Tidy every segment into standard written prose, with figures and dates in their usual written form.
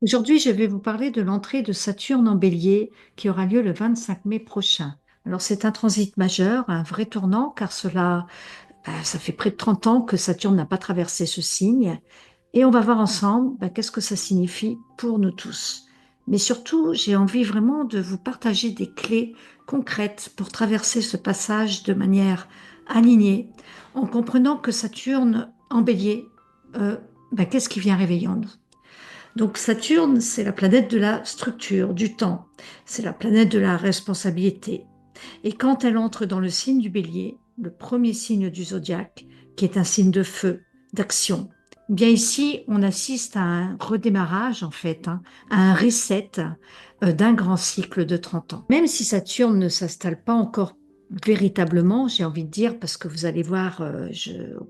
Aujourd'hui, je vais vous parler de l'entrée de Saturne en Bélier qui aura lieu le 25 mai prochain. Alors, c'est un transit majeur, un vrai tournant, car ça fait près de 30 ans que Saturne n'a pas traversé ce signe. Et on va voir ensemble qu'est-ce que ça signifie pour nous tous. Mais surtout, j'ai envie vraiment de vous partager des clés concrètes pour traverser ce passage de manière alignée, en comprenant que Saturne en Bélier, qu'est-ce qui vient réveiller en nous? Donc Saturne, c'est la planète de la structure, du temps. C'est la planète de la responsabilité. Et quand elle entre dans le signe du Bélier, le premier signe du zodiaque, qui est un signe de feu, d'action, bien ici, on assiste à un redémarrage, en fait, à un reset d'un grand cycle de 30 ans. Même si Saturne ne s'installe pas encore véritablement, j'ai envie de dire, parce que vous allez voir,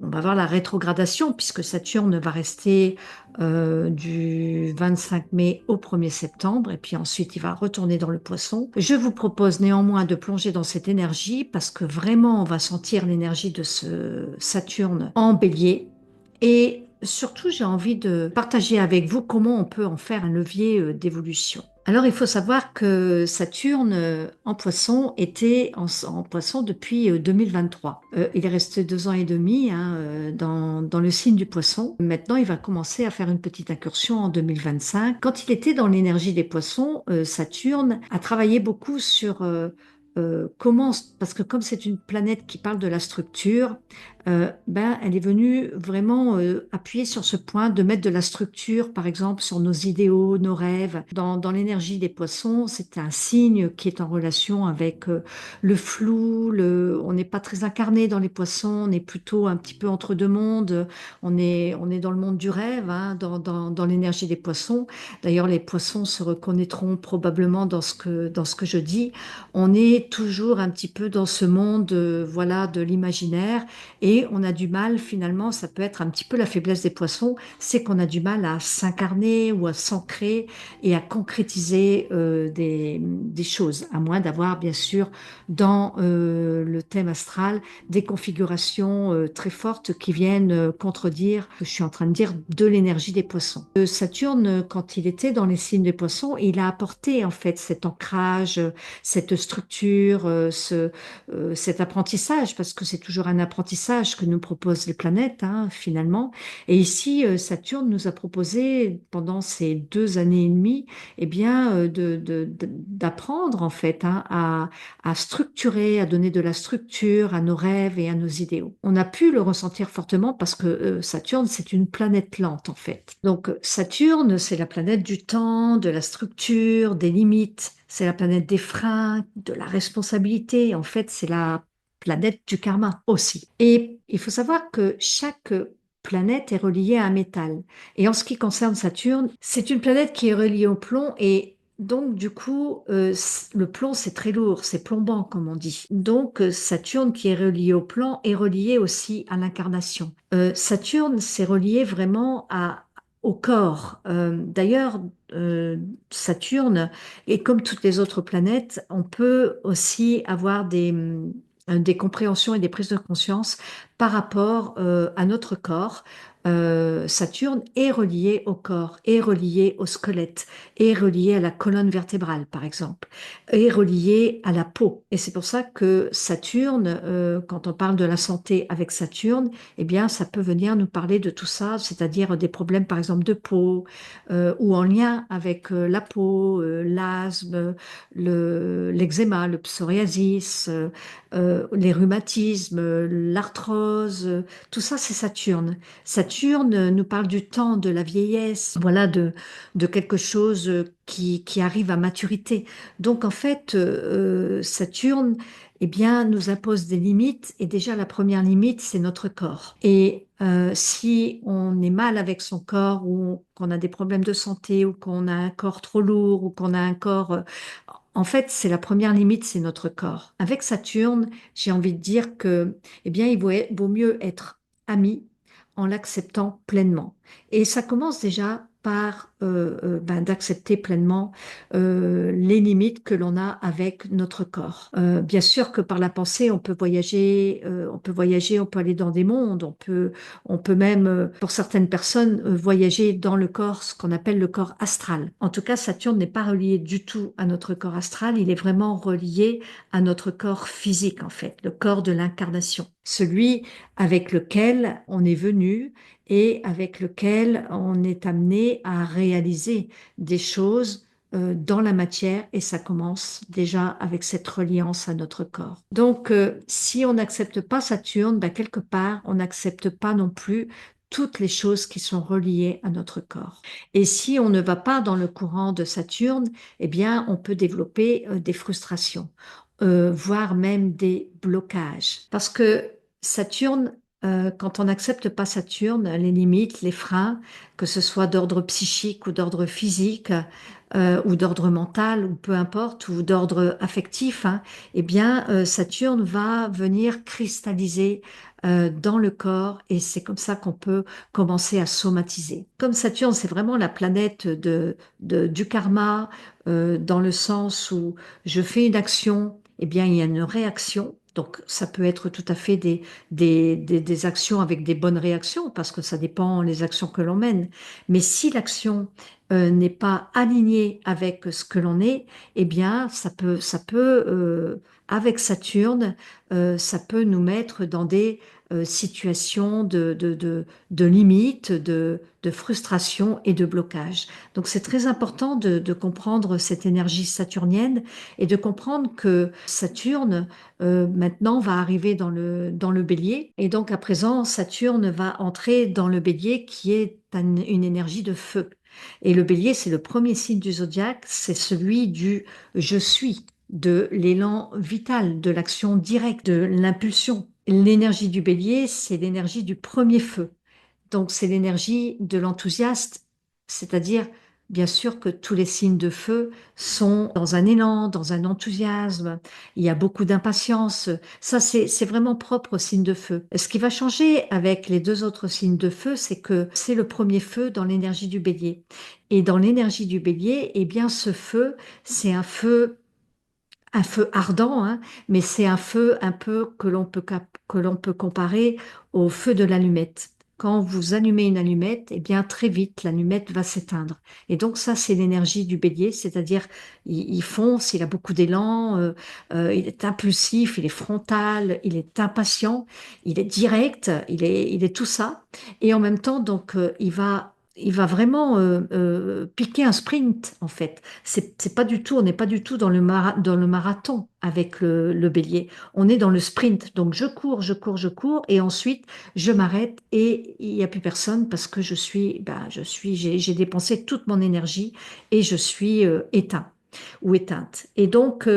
on va voir la rétrogradation, puisque Saturne va rester du 25 mai au 1er septembre, et puis ensuite il va retourner dans le poisson. Je vous propose néanmoins de plonger dans cette énergie, parce que vraiment on va sentir l'énergie de ce Saturne en bélier, et surtout j'ai envie de partager avec vous comment on peut en faire un levier d'évolution. Alors, il faut savoir que Saturne en poisson était en poisson depuis 2023. Il est resté 2 ans et demi dans le signe du poisson. Maintenant, il va commencer à faire une petite incursion en 2025. Quand il était dans l'énergie des poissons, Saturne a travaillé beaucoup sur comment, parce que comme c'est une planète qui parle de la structure, elle est venue vraiment appuyer sur ce point de mettre de la structure, par exemple, sur nos idéaux, nos rêves. Dans l'énergie des poissons, c'est un signe qui est en relation avec le flou, on n'est pas très incarné dans les poissons, on est plutôt un petit peu entre deux mondes, on est dans le monde du rêve, dans l'énergie des poissons. D'ailleurs, les poissons se reconnaîtront probablement dans ce que je dis. On est toujours un petit peu dans ce monde, voilà, de l'imaginaire. Et on a du mal, finalement, ça peut être un petit peu la faiblesse des poissons, c'est qu'on a du mal à s'incarner ou à s'ancrer et à concrétiser des choses, à moins d'avoir, bien sûr, dans le thème astral, des configurations très fortes qui viennent contredire ce que je suis en train de dire de l'énergie des poissons. Saturne, quand il était dans les signes des poissons, il a apporté en fait cet ancrage, cette structure, cet apprentissage, parce que c'est toujours un apprentissage que nous proposent les planètes, finalement. Et ici, Saturne nous a proposé, pendant ces 2 années et demie, eh bien, d'apprendre, en fait, à structurer, à donner de la structure à nos rêves et à nos idéaux. On a pu le ressentir fortement parce que Saturne, c'est une planète lente, en fait. Donc, Saturne, c'est la planète du temps, de la structure, des limites. C'est la planète des freins, de la responsabilité. En fait, c'est la planète du karma aussi. Et il faut savoir que chaque planète est reliée à un métal. Et en ce qui concerne Saturne, c'est une planète qui est reliée au plomb et donc du coup, le plomb c'est très lourd, c'est plombant comme on dit. Donc Saturne qui est relié au plomb est relié aussi à l'incarnation. Saturne c'est relié vraiment au corps. D'ailleurs, Saturne, et comme toutes les autres planètes, on peut aussi avoir des compréhensions et des prises de conscience par rapport à notre corps. Saturne est relié au corps, est relié au squelette, est relié à la colonne vertébrale, par exemple, est relié à la peau. Et c'est pour ça que Saturne, quand on parle de la santé avec Saturne, eh bien, ça peut venir nous parler de tout ça, c'est-à-dire des problèmes, par exemple, de peau, ou en lien avec la peau, l'asthme, l'eczéma, le psoriasis, les rhumatismes, l'arthrose, tout ça, c'est Saturne. Saturne nous parle du temps, de la vieillesse, voilà, de quelque chose qui arrive à maturité. Donc, en fait, Saturne, eh bien, nous impose des limites. Et déjà, la première limite, c'est notre corps. Et si on est mal avec son corps ou qu'on a des problèmes de santé ou qu'on a un corps trop lourd ou qu'on a un corps... en fait, c'est la première limite, c'est notre corps. Avec Saturne, j'ai envie de dire que, eh bien, il vaut mieux être ami en l'acceptant pleinement. Et ça commence déjà part d'accepter pleinement les limites que l'on a avec notre corps. Bien sûr que par la pensée, on peut aller dans des mondes, on peut même, pour certaines personnes, voyager dans le corps, ce qu'on appelle le corps astral. En tout cas, Saturne n'est pas relié du tout à notre corps astral, il est vraiment relié à notre corps physique, en fait, le corps de l'incarnation, celui avec lequel on est venu et avec lequel on est amené à réaliser des choses dans la matière et ça commence déjà avec cette reliance à notre corps. Donc, si on n'accepte pas Saturne, ben, quelque part, on n'accepte pas non plus toutes les choses qui sont reliées à notre corps. Et si on ne va pas dans le courant de Saturne, eh bien, on peut développer des frustrations, voire même des blocages. Parce que Saturne, quand on n'accepte pas Saturne, les limites, les freins, que ce soit d'ordre psychique ou d'ordre physique, ou d'ordre mental, ou peu importe, ou d'ordre affectif, hein, eh bien, Saturne va venir cristalliser dans le corps et c'est comme ça qu'on peut commencer à somatiser. Comme Saturne, c'est vraiment la planète du karma, dans le sens où je fais une action, eh bien, il y a une réaction. Donc, ça peut être tout à fait des actions avec des bonnes réactions, parce que ça dépend les actions que l'on mène. Mais si l'action n'est pas alignée avec ce que l'on est, eh bien, avec Saturne, ça peut nous mettre dans des situations de limite, de frustration et de blocage. Donc, c'est très important de comprendre cette énergie saturnienne et de comprendre que Saturne, maintenant, va arriver dans le bélier. Et donc, à présent, Saturne va entrer dans le bélier qui est une énergie de feu. Et le bélier, c'est le premier signe du zodiaque, c'est celui du je suis, de l'élan vital, de l'action directe, de l'impulsion. L'énergie du bélier, c'est l'énergie du premier feu. Donc, c'est l'énergie de l'enthousiaste, c'est-à-dire, bien sûr que tous les signes de feu sont dans un élan, dans un enthousiasme, il y a beaucoup d'impatience. Ça, c'est vraiment propre aux signes de feu. Ce qui va changer avec les deux autres signes de feu, c'est que c'est le premier feu dans l'énergie du bélier. Et dans l'énergie du bélier, eh bien, ce feu, c'est un feu ardent, hein, mais c'est un feu un peu que l'on peut comparer au feu de l'allumette. Quand vous allumez une allumette, eh bien très vite l'allumette va s'éteindre. Et donc ça, c'est l'énergie du bélier, c'est-à-dire il fonce, il a beaucoup d'élan, il est impulsif, il est frontal, il est impatient, il est direct, il est tout ça. Et en même temps, donc il va vraiment piquer un sprint en fait. C'est pas du tout, on n'est pas du tout dans dans le marathon avec le bélier. On est dans le sprint. Donc je cours, je cours, je cours, et ensuite je m'arrête et il n'y a plus personne parce que j'ai dépensé toute mon énergie et je suis éteint ou éteinte. Et donc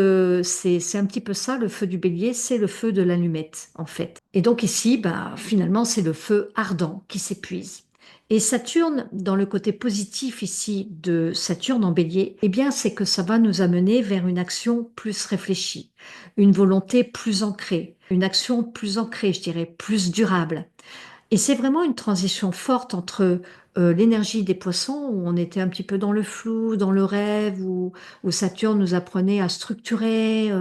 c'est un petit peu ça le feu du bélier, c'est le feu de l'allumette en fait. Et donc ici, bah, finalement, c'est le feu ardent qui s'épuise. Et Saturne, dans le côté positif ici de Saturne en bélier, eh bien, c'est que ça va nous amener vers une action plus réfléchie, une volonté plus ancrée, une action plus ancrée, je dirais, plus durable. Et c'est vraiment une transition forte entre l'énergie des poissons, où on était un petit peu dans le flou, dans le rêve, où Saturne nous apprenait à structurer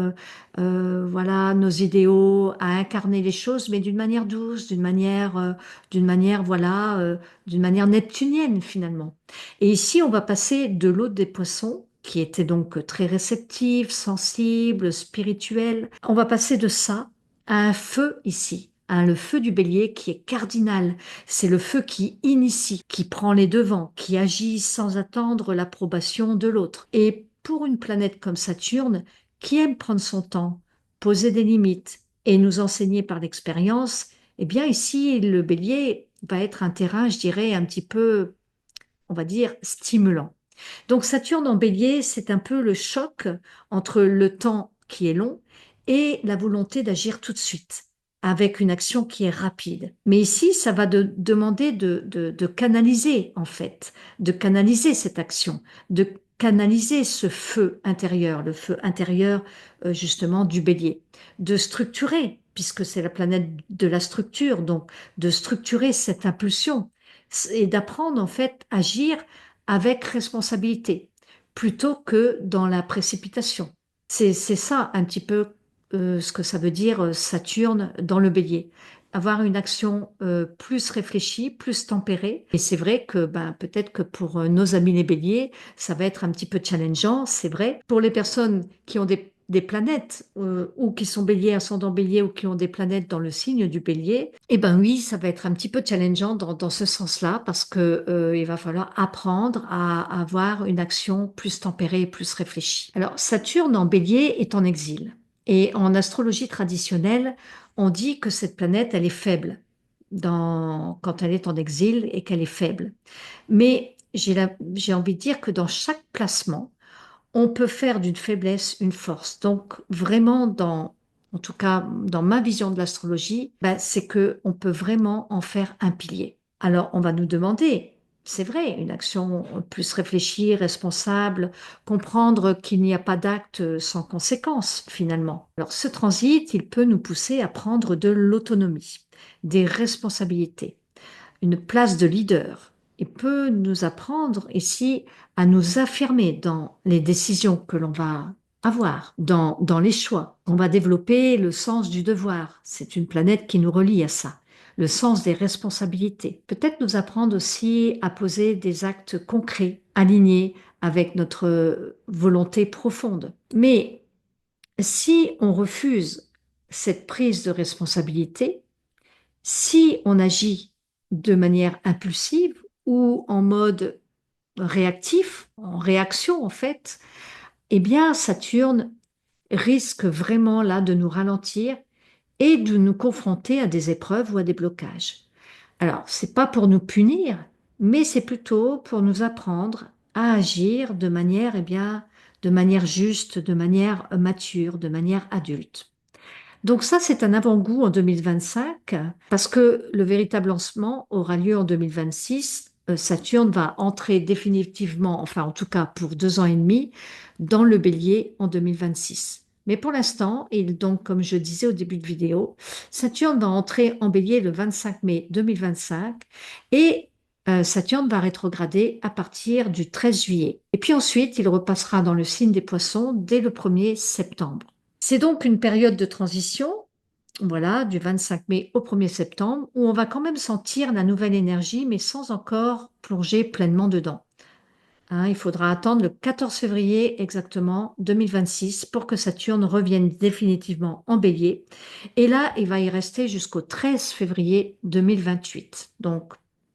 voilà, nos idéaux, à incarner les choses, mais d'une manière douce, voilà, d'une manière neptunienne finalement. Et ici, on va passer de l'eau des poissons, qui était donc très réceptive, sensible, spirituelle. On va passer de ça à un feu ici, le feu du bélier qui est cardinal. C'est le feu qui initie, qui prend les devants, qui agit sans attendre l'approbation de l'autre. Et pour une planète comme Saturne, qui aime prendre son temps, poser des limites et nous enseigner par l'expérience, eh bien ici, le bélier va être un terrain, je dirais, un petit peu, on va dire, stimulant. Donc Saturne en bélier, c'est un peu le choc entre le temps qui est long et la volonté d'agir tout de suite, avec une action qui est rapide. Mais ici, ça va demander de canaliser, en fait, de canaliser cette action, de canaliser ce feu intérieur, le feu intérieur justement du bélier, de structurer, puisque c'est la planète de la structure, donc de structurer cette impulsion et d'apprendre en fait à agir avec responsabilité, plutôt que dans la précipitation. C'est ça un petit peu ce que ça veut dire Saturne dans le bélier. Avoir une action plus réfléchie, plus tempérée. Et c'est vrai que ben, peut-être que pour nos amis les béliers, ça va être un petit peu challengeant, c'est vrai. Pour les personnes qui ont des planètes ou qui sont béliers, ascendant bélier ou qui ont des planètes dans le signe du bélier, eh ben oui, ça va être un petit peu challengeant dans ce sens-là parce que il va falloir apprendre à avoir une action plus tempérée et plus réfléchie. Alors, Saturne en bélier est en exil. Et en astrologie traditionnelle, on dit que cette planète, elle est faible quand elle est en exil et qu'elle est faible. Mais j'ai envie de dire que dans chaque placement, on peut faire d'une faiblesse une force. Donc vraiment en tout cas dans ma vision de l'astrologie, ben, c'est que on peut vraiment en faire un pilier. Alors on va nous demander, c'est vrai, une action plus réfléchie, responsable, comprendre qu'il n'y a pas d'acte sans conséquence finalement. Alors ce transit, il peut nous pousser à prendre de l'autonomie, des responsabilités, une place de leader. Il peut nous apprendre ici à nous affirmer dans les décisions que l'on va avoir, dans les choix. On va développer le sens du devoir. C'est une planète qui nous relie à ça. Le sens des responsabilités. Peut-être nous apprendre aussi à poser des actes concrets, alignés avec notre volonté profonde. Mais si on refuse cette prise de responsabilité, si on agit de manière impulsive ou en mode réactif, en réaction en fait, eh bien Saturne risque vraiment là de nous ralentir et de nous confronter à des épreuves ou à des blocages. Alors, c'est pas pour nous punir, mais c'est plutôt pour nous apprendre à agir de manière, eh bien, de manière juste, de manière mature, de manière adulte. Donc ça, c'est un avant-goût en 2025, parce que le véritable lancement aura lieu en 2026. Saturne va entrer définitivement, enfin en tout cas pour 2 ans et demi, dans le bélier en 2026. Mais pour l'instant, et donc comme je disais au début de vidéo, Saturne va entrer en bélier le 25 mai 2025 et Saturne va rétrograder à partir du 13 juillet. Et puis ensuite, il repassera dans le signe des poissons dès le 1er septembre. C'est donc une période de transition, voilà, du 25 mai au 1er septembre, où on va quand même sentir la nouvelle énergie, mais sans encore plonger pleinement dedans. Hein, il faudra attendre le 14 février exactement 2026 pour que Saturne revienne définitivement en bélier. Et là, il va y rester jusqu'au 13 février 2028, donc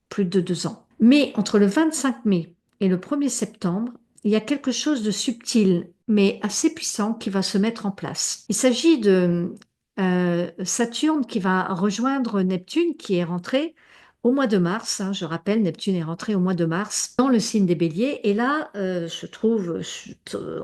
plus de 2 ans. Mais entre le 25 mai et le 1er septembre, il y a quelque chose de subtil, mais assez puissant qui va se mettre en place. Il s'agit de Saturne qui va rejoindre Neptune qui est rentré au mois de mars. Hein, je rappelle, Neptune est rentré au mois de mars dans le signe des Béliers. Et là, se trouve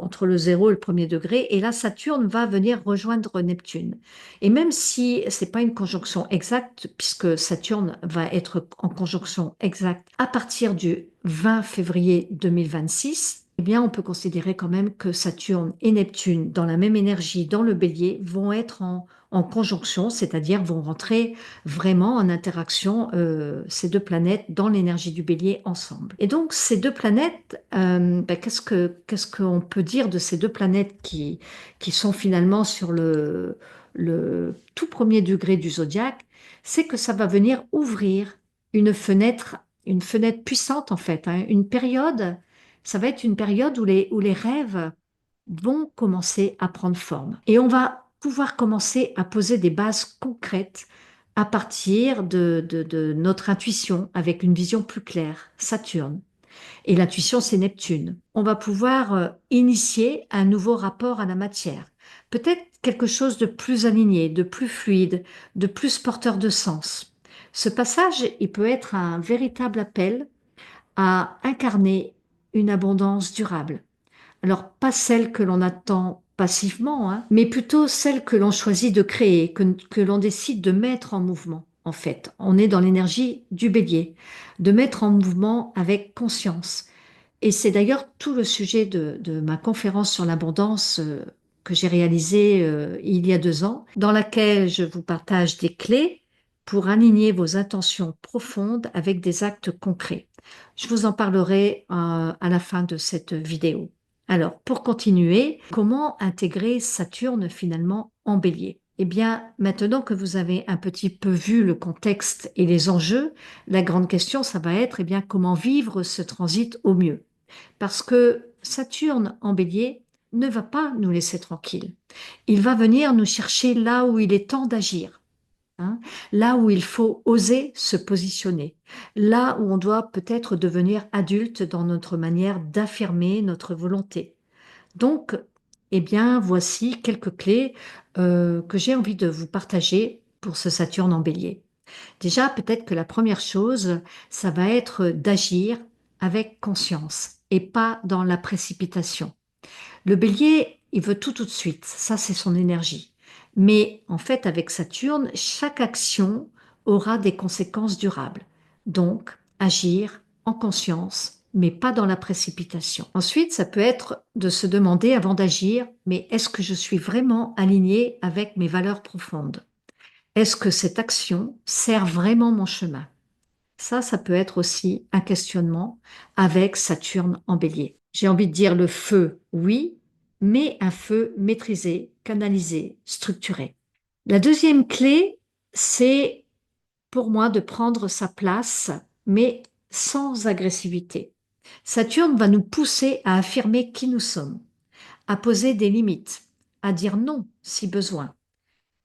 entre le 0 et le 1er degré. Et là, Saturne va venir rejoindre Neptune. Et même si c'est pas une conjonction exacte, puisque Saturne va être en conjonction exacte à partir du 20 février 2026, eh bien, on peut considérer quand même que Saturne et Neptune, dans la même énergie, dans le Bélier, vont être en conjonction, c'est-à-dire vont rentrer vraiment en interaction ces deux planètes dans l'énergie du Bélier ensemble. Et donc ces deux planètes, ben, qu'est-ce qu'on peut dire de ces deux planètes qui sont finalement sur le tout premier degré du zodiaque? C'est que ça va venir ouvrir une fenêtre puissante en fait, hein, une période. Ça va être une période où les rêves vont commencer à prendre forme. Et on va pouvoir commencer à poser des bases concrètes à partir de notre intuition avec une vision plus claire, Saturne. Et l'intuition, c'est Neptune. On va pouvoir initier un nouveau rapport à la matière. Peut-être quelque chose de plus aligné, de plus fluide, de plus porteur de sens. Ce passage, il peut être un véritable appel à incarner une abondance durable. Alors, pas celle que l'on attend passivement, hein, mais plutôt celle que l'on choisit de créer, que l'on décide de mettre en mouvement, en fait. On est dans l'énergie du bélier, de mettre en mouvement avec conscience. Et c'est d'ailleurs tout le sujet de ma conférence sur l'abondance que j'ai réalisée il y a 2 ans, dans laquelle je vous partage des clés pour aligner vos intentions profondes avec des actes concrets. Je vous en parlerai à la fin de cette vidéo. Alors, pour continuer, comment intégrer Saturne finalement en Bélier? Eh bien, maintenant que vous avez un petit peu vu le contexte et les enjeux, la grande question, ça va être, eh bien, comment vivre ce transit au mieux? Parce que Saturne en Bélier ne va pas nous laisser tranquilles. Il va venir nous chercher là où il est temps d'agir, hein, là où il faut oser se positionner, là où on doit peut-être devenir adulte dans notre manière d'affirmer notre volonté. Donc, eh bien, voici quelques clés que j'ai envie de vous partager pour ce Saturne en Bélier. Déjà, peut-être que la première chose, ça va être d'agir avec conscience et pas dans la précipitation. Le bélier, il veut tout de suite, ça c'est son énergie. Mais en fait, avec Saturne, chaque action aura des conséquences durables. Donc, agir en conscience, mais pas dans la précipitation. Ensuite, ça peut être de se demander avant d'agir, mais est-ce que je suis vraiment aligné avec mes valeurs profondes? Est-ce que cette action sert vraiment mon chemin? Ça peut être aussi un questionnement avec Saturne en bélier. J'ai envie de dire le feu, oui, mais un feu maîtrisé, canalisé, structuré. La deuxième clé, c'est pour moi de prendre sa place, mais sans agressivité. Saturne va nous pousser à affirmer qui nous sommes, à poser des limites, à dire non si besoin.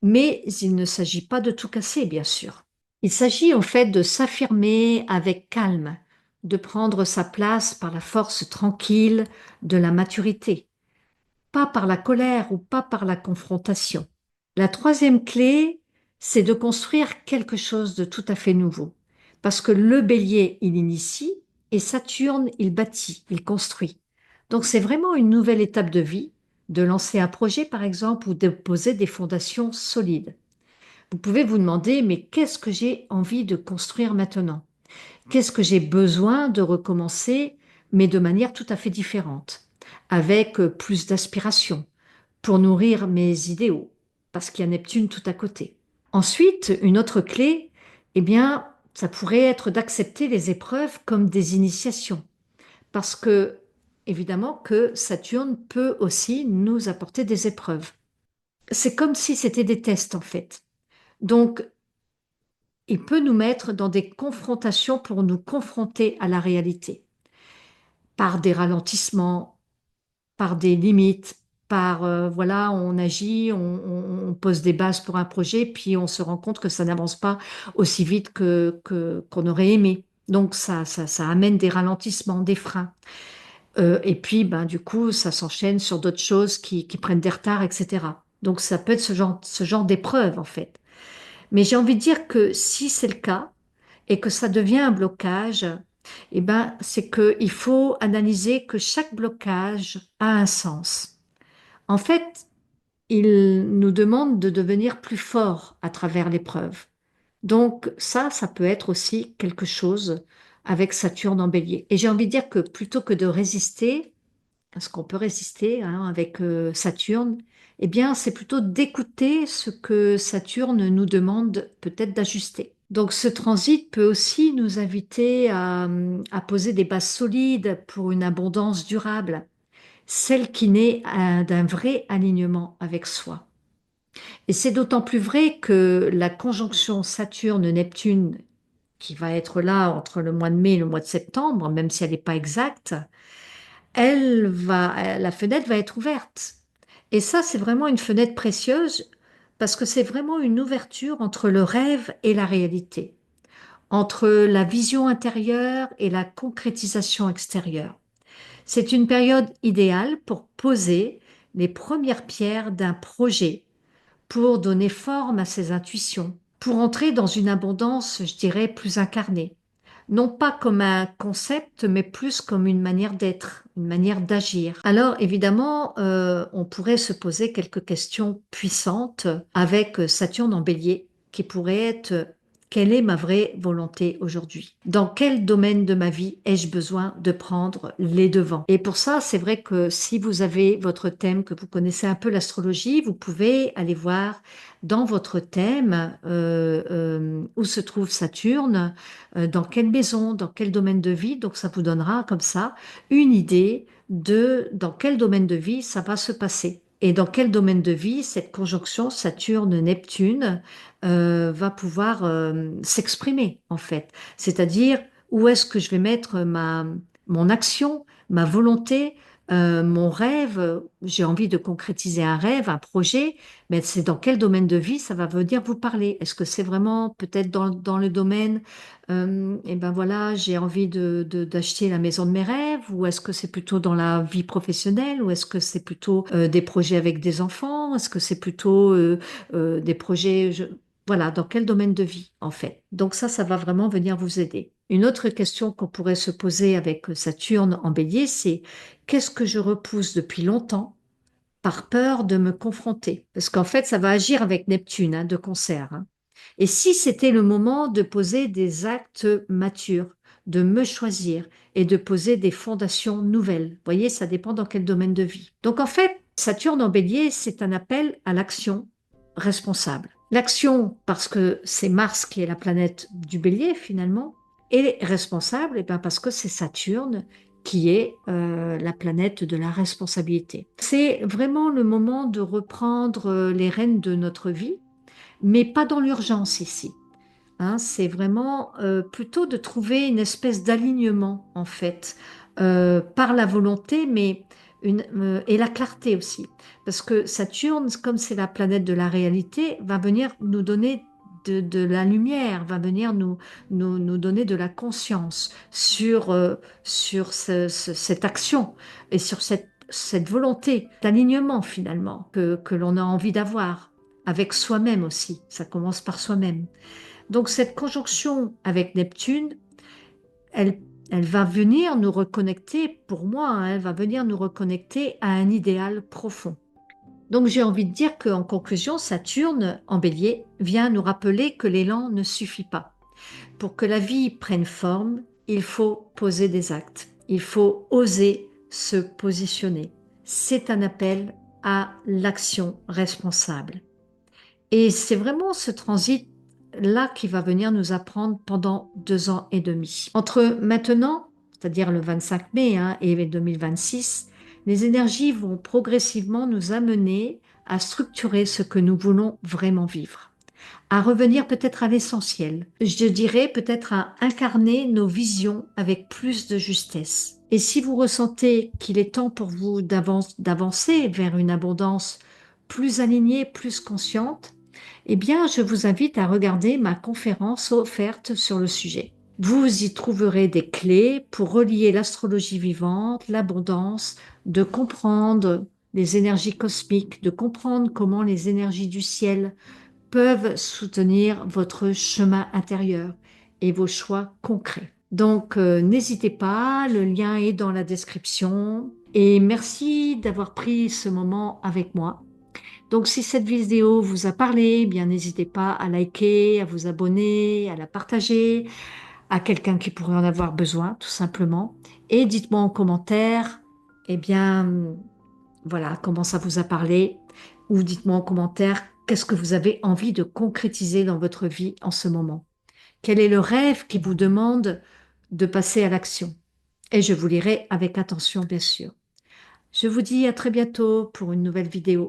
Mais il ne s'agit pas de tout casser, bien sûr. Il s'agit en fait de s'affirmer avec calme, de prendre sa place par la force tranquille de la maturité, pas par la colère ou pas par la confrontation. La troisième clé, c'est de construire quelque chose de tout à fait nouveau. Parce que le bélier, il initie et Saturne, il bâtit, il construit. Donc c'est vraiment une nouvelle étape de vie, de lancer un projet par exemple ou de poser des fondations solides. Vous pouvez vous demander, mais qu'est-ce que j'ai envie de construire maintenant? Qu'est-ce que j'ai besoin de recommencer, mais de manière tout à fait différente, avec plus d'aspiration, pour nourrir mes idéaux, parce qu'il y a Neptune tout à côté. Ensuite, une autre clé, eh bien, ça pourrait être d'accepter les épreuves comme des initiations, parce que, évidemment, que Saturne peut aussi nous apporter des épreuves. C'est comme si c'était des tests, en fait. Donc, il peut nous mettre dans des confrontations pour nous confronter à la réalité, par des ralentissements, par des limites, par, voilà, on agit, on pose des bases pour un projet, puis on se rend compte que ça n'avance pas aussi vite qu'on aurait aimé. Donc ça amène des ralentissements, des freins. Et puis, ben, du coup, ça s'enchaîne sur d'autres choses qui prennent des retards, etc. Donc ça peut être ce genre d'épreuve, en fait. Mais j'ai envie de dire que si c'est le cas, et que ça devient un blocage, eh ben, c'est qu'il faut analyser que chaque blocage a un sens. En fait, il nous demande de devenir plus fort à travers l'épreuve. Donc ça peut être aussi quelque chose avec Saturne en bélier. Et j'ai envie de dire que plutôt que de résister, parce qu'on peut résister hein, avec Saturne, eh bien, c'est plutôt d'écouter ce que Saturne nous demande peut-être d'ajuster. Donc, ce transit peut aussi nous inviter à poser des bases solides pour une abondance durable, celle qui naît d'un vrai alignement avec soi. Et c'est d'autant plus vrai que la conjonction Saturne-Neptune, qui va être là entre le mois de mai et le mois de septembre, même si elle n'est pas exacte, la fenêtre va être ouverte. Et ça, c'est vraiment une fenêtre précieuse parce que c'est vraiment une ouverture entre le rêve et la réalité, entre la vision intérieure et la concrétisation extérieure. C'est une période idéale pour poser les premières pierres d'un projet, pour donner forme à ses intuitions, pour entrer dans une abondance, je dirais, plus incarnée non pas comme un concept, mais plus comme une manière d'être, une manière d'agir. Alors évidemment, on pourrait se poser quelques questions puissantes avec Saturne en bélier, qui pourraient être quelle est ma vraie volonté aujourd'hui? Dans quel domaine de ma vie ai-je besoin de prendre les devants? Et pour ça, c'est vrai que si vous avez votre thème, que vous connaissez un peu l'astrologie, vous pouvez aller voir dans votre thème où se trouve Saturne, dans quelle maison, dans quel domaine de vie. Donc ça vous donnera comme ça une idée de dans quel domaine de vie ça va se passer. Et dans quel domaine de vie cette conjonction Saturne-Neptune va pouvoir s'exprimer en fait. C'est-à-dire où est-ce que je vais mettre mon action, ma volonté, mon rêve. J'ai envie de concrétiser un rêve, un projet, mais c'est dans quel domaine de vie ça va venir vous parler. Est-ce que c'est vraiment peut-être dans le domaine, et ben voilà, j'ai envie d'acheter la maison de mes rêves, ou est-ce que c'est plutôt dans la vie professionnelle, ou est-ce que c'est plutôt des projets avec des enfants, est-ce que c'est plutôt des projets, voilà, dans quel domaine de vie, en fait. Donc ça va vraiment venir vous aider. Une autre question qu'on pourrait se poser avec Saturne en bélier, c'est qu'est-ce que je repousse depuis longtemps par peur de me confronter? Parce qu'en fait, ça va agir avec Neptune, hein, de concert, hein. Et si c'était le moment de poser des actes matures, de me choisir et de poser des fondations nouvelles? Vous voyez, ça dépend dans quel domaine de vie. Donc en fait, Saturne en bélier, c'est un appel à l'action responsable. L'action, parce que c'est Mars qui est la planète du bélier finalement, et responsable, et bien parce que c'est Saturne qui est la planète de la responsabilité. C'est vraiment le moment de reprendre les rênes de notre vie, mais pas dans l'urgence ici. Hein, c'est vraiment plutôt de trouver une espèce d'alignement, en fait, par la volonté, mais et la clarté aussi. Parce que Saturne, comme c'est la planète de la réalité, va venir nous donner de la lumière, va venir nous donner de la conscience sur cette action et sur cette volonté d'alignement finalement que l'on a envie d'avoir avec soi-même aussi. Ça commence par soi-même. Donc cette conjonction avec Neptune, elle, elle va venir nous reconnecter, pour moi, hein, elle va venir nous reconnecter à un idéal profond. Donc j'ai envie de dire qu'en conclusion, Saturne en bélier vient nous rappeler que l'élan ne suffit pas. Pour que la vie prenne forme, il faut poser des actes, il faut oser se positionner. C'est un appel à l'action responsable. Et c'est vraiment ce transit-là qui va venir nous apprendre pendant 2 ans et demi. Entre maintenant, c'est-à-dire le 25 mai hein, et 2026, les énergies vont progressivement nous amener à structurer ce que nous voulons vraiment vivre, à revenir peut-être à l'essentiel. Je dirais peut-être à incarner nos visions avec plus de justesse. Et si vous ressentez qu'il est temps pour vous d'avancer vers une abondance plus alignée, plus consciente, eh bien, je vous invite à regarder ma conférence offerte sur le sujet. Vous y trouverez des clés pour relier l'astrologie vivante, l'abondance, de comprendre les énergies cosmiques, de comprendre comment les énergies du ciel peuvent soutenir votre chemin intérieur et vos choix concrets. Donc, n'hésitez pas, le lien est dans la description. Et merci d'avoir pris ce moment avec moi. Donc, si cette vidéo vous a parlé, eh bien n'hésitez pas à liker, à vous abonner, à la partager à quelqu'un qui pourrait en avoir besoin, tout simplement. Et dites-moi en commentaire, eh bien, voilà, comment ça vous a parlé, ou dites-moi en commentaire qu'est-ce que vous avez envie de concrétiser dans votre vie en ce moment. Quel est le rêve qui vous demande de passer à l'action? Et je vous lirai avec attention, bien sûr. Je vous dis à très bientôt pour une nouvelle vidéo.